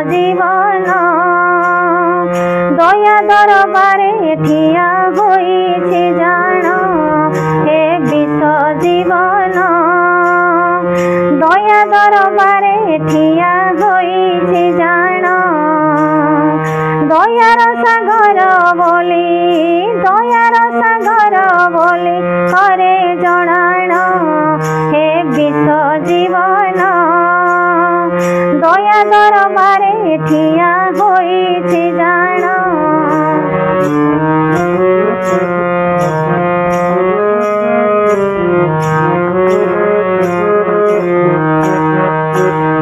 जीवन दया दरबारे ठिया होइछि जान हे विश्व जीवन दया दरबारे ठिया होइछि जान दयार सागर बोली करे जणाण हे विश्व जीवन दया दरबारे ठिया होइछि जान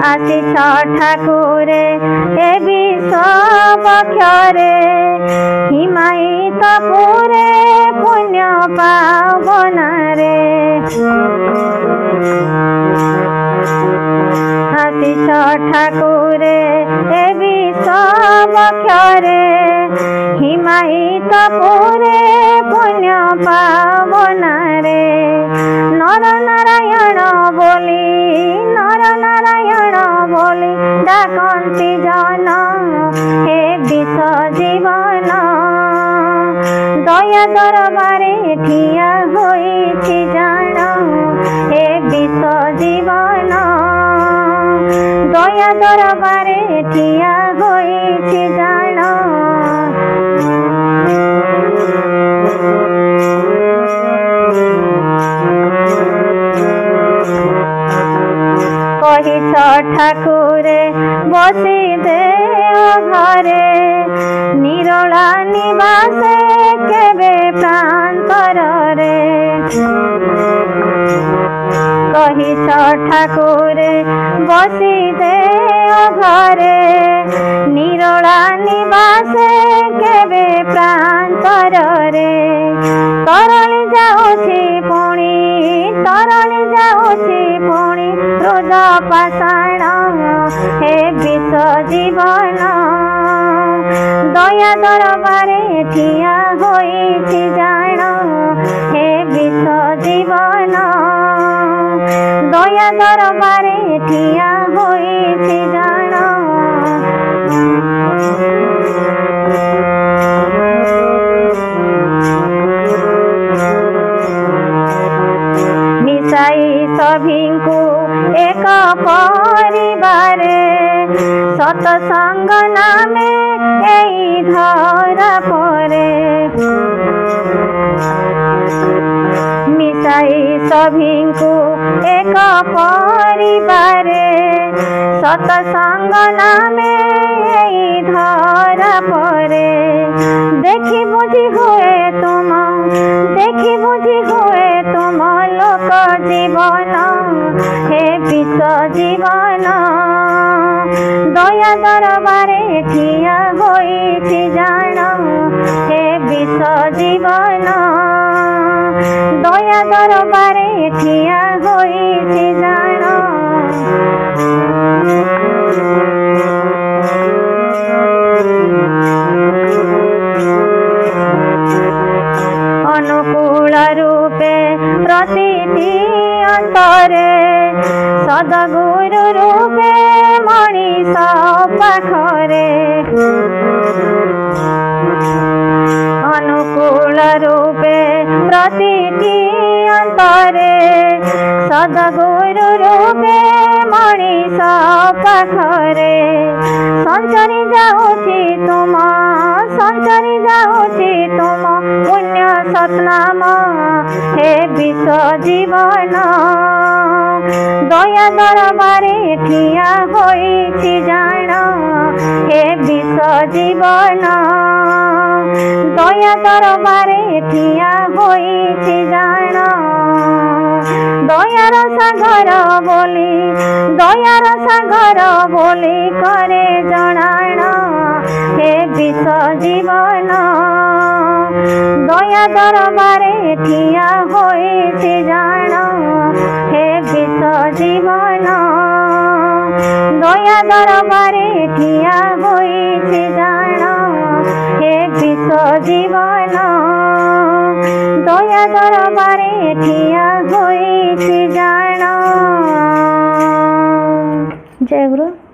आशिष ठाकुरे ए विश्व बक्षरे हिमायित पुरे पुण्य पावनारे आशिष ठाकुरे ए विश्व बक्षरे हिमायित पुरे पुण्य पावनारे नर नारायण बोली डाकन्ति जन हे विश्व जीवन दया दरबारे ठिया होइछि जान हे विश्व जीवन दया दरबारे ठिया होइछि जान कहिछ ठाकुरे बसी दे घरे निरोला निवासे केबे प्रांतर रे कहिछ ठाकुरे बसी दे घरे निरोला निवासे केबे प्रांतर रे तरली जाउछि पुणी रोज पाषाण हे विश्व जीवन दया दरबारे ठिया होइछि जान हे विश्व जीवन दया दरबारे ठिया होइछि जान मिसाई सभिଙ୍କୁ एक परिवार सत्संग नामे एई धरा परे मिसाई सभिଙ୍କୁ एक परिवार सत्संग नामे एई धरा परे देखि बुझी हुए तुम लोक जीवन हे विश्व जीवन दया दरबारे ठिया होइछि जान हे विश्व जीवन दया दरबारे ठिया होइछि जान अनुकूल रूपे प्रतिटी अंतरे सदगुरु रूपे मनीष पाखरे अनुकूल रूपे प्रतिटी अंतरे सदगुरु रूपे मनीष पाखरे संचरी जाउछि तुम पुण्य सतनाम हे विश्व जीवन दया दरबारे ठिया होइछि जान हे विश्व जीवन दया दरबारे ठिया होइछि जान दयार सागर बोली करे जणाण हे विश्व जीवन दया दरबारे ठिया होइछि जान हे विश्व जीवन दया दरबारे ठिया होइछि जान हे विश्व जीवन दया दरबारे ठिया होइछि जान। जय गुरु।